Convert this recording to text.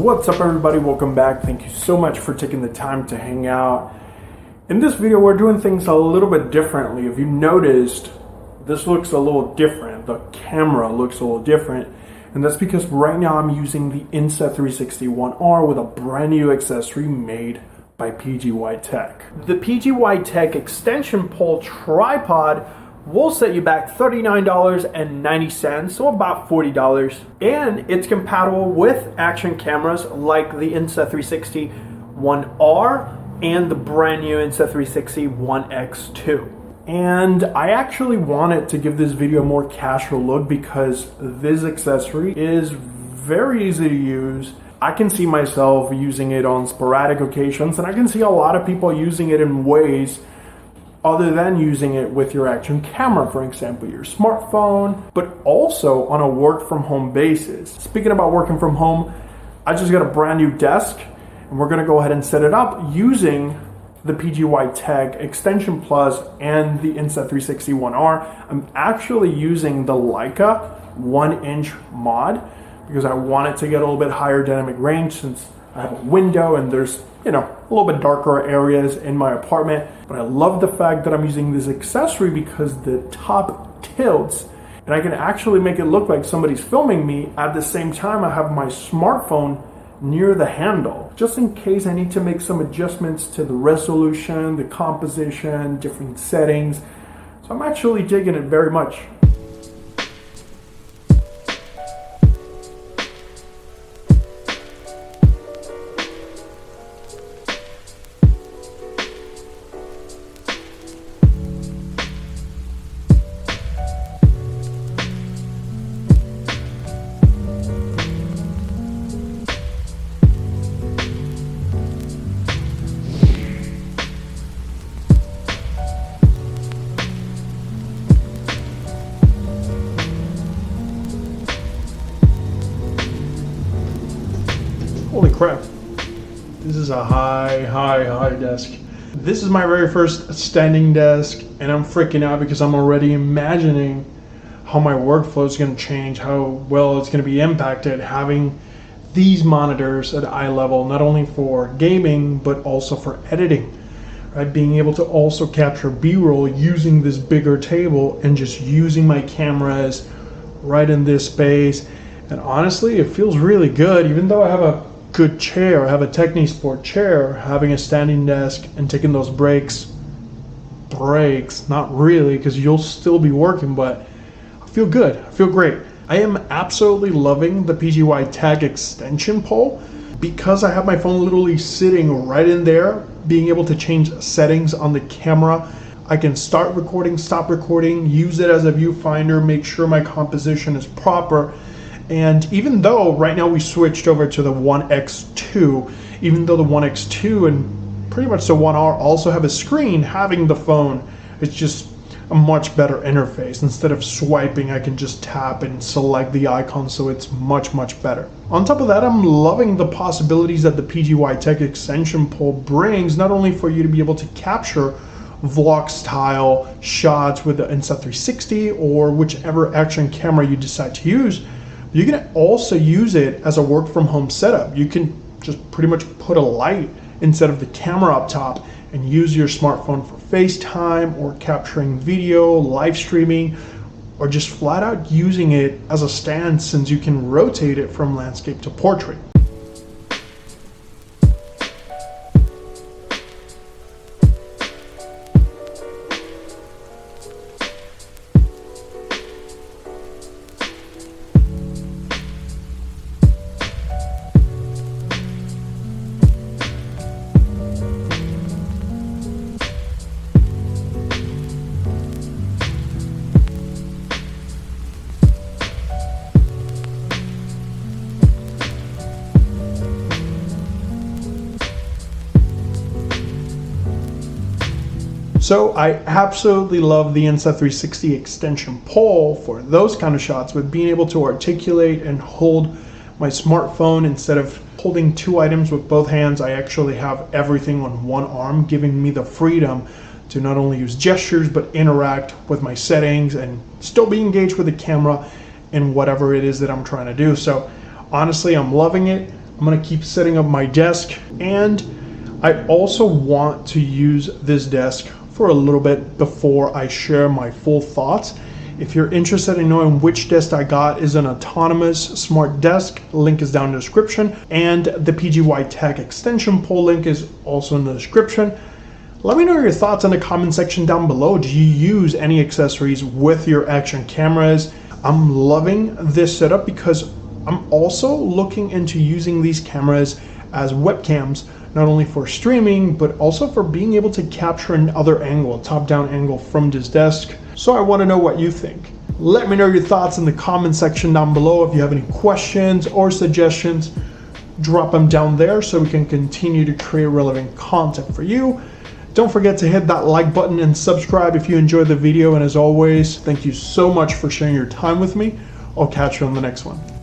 What's up everybody, welcome back. Thank you so much for taking the time to hang out. In this video we're doing things a little bit differently. If you noticed, this looks a little different. The camera looks a little different. And that's because right now I'm using the Insa360 ONE R with a brand new accessory made by PGYTECH. The PGYTECH Extension Pole Tripod will set you back $39.90, so about $40. And it's compatible with action cameras like the Insa360 ONE R and the brand new Insa360 ONE X2. And I actually wanted to give this video a more casual look because this accessory is very easy to use. I can see myself using it on sporadic occasions, and I can see a lot of people using it in ways other than using it with your action camera, for example, your smartphone, but also on a work from home basis. Speaking about working from home, I just got a brand new desk and we're gonna go ahead and set it up using the PGYTECH Extension Plus and the Insa360 ONE R. I'm actually using the Leica 1-inch mod because I wanted to get a little bit higher dynamic range since I have a window and there's, a little bit darker areas in my apartment. But I love the fact that I'm using this accessory because the top tilts and I can actually make it look like somebody's filming me. At the same time, I have my smartphone near the handle, just in case I need to make some adjustments to the resolution, the composition, different settings. So I'm actually digging it very much. Holy crap, this is a high desk. This is my very first standing desk and I'm freaking out because I'm already imagining how my workflow is going to change, how well it's going to be impacted having these monitors at eye level, not only for gaming but also for editing, right? Being able to also capture B-roll using this bigger table and just using my cameras right in this space. And honestly, it feels really good. Even though I have a good chair, I have a Technisport chair, having a standing desk and taking those breaks, not really, because you'll still be working, but I feel good, I feel great. I am absolutely loving the PGYTECH Extension Pole because I have my phone literally sitting right in there, being able to change settings on the camera. I can start recording, stop recording, use it as a viewfinder, make sure my composition is proper. And even though right now we switched over to the ONE X2, even though the ONE X2 and pretty much the ONE R also have a screen, having the phone, it's just a much better interface. Instead of swiping, I can just tap and select the icon, so it's much better. On top of that, I'm loving the possibilities that the PGYTECH Extension Pole brings, not only for you to be able to capture vlog style shots with the Insa360 or whichever action camera you decide to use. You can also use it as a work from home setup. You can just pretty much put a light instead of the camera up top and use your smartphone for FaceTime or capturing video, live streaming, or just flat out using it as a stand since you can rotate it from landscape to portrait. So I absolutely love the Insa360 Extension Pole for those kind of shots, with being able to articulate and hold my smartphone instead of holding two items with both hands. I actually have everything on one arm, giving me the freedom to not only use gestures but interact with my settings and still be engaged with the camera in whatever it is that I'm trying to do. So honestly, I'm loving it. I'm gonna keep setting up my desk, and I also want to use this desk for a little bit before I share my full thoughts. If you're interested in knowing which desk I got, is an autonomous smart desk. Link is down in the description, and the PGYTECH Extension Pole link is also in the description. Let me know your thoughts in the comment section down below. Do you use any accessories with your action cameras? I'm loving this setup because I'm also looking into using these cameras as webcams, not only for streaming, but also for being able to capture another angle, a top-down angle from this desk. So I want to know what you think. Let me know your thoughts in the comment section down below. If you have any questions or suggestions, drop them down there so we can continue to create relevant content for you. Don't forget to hit that like button and subscribe if you enjoyed the video. And as always, thank you so much for sharing your time with me. I'll catch you on the next one.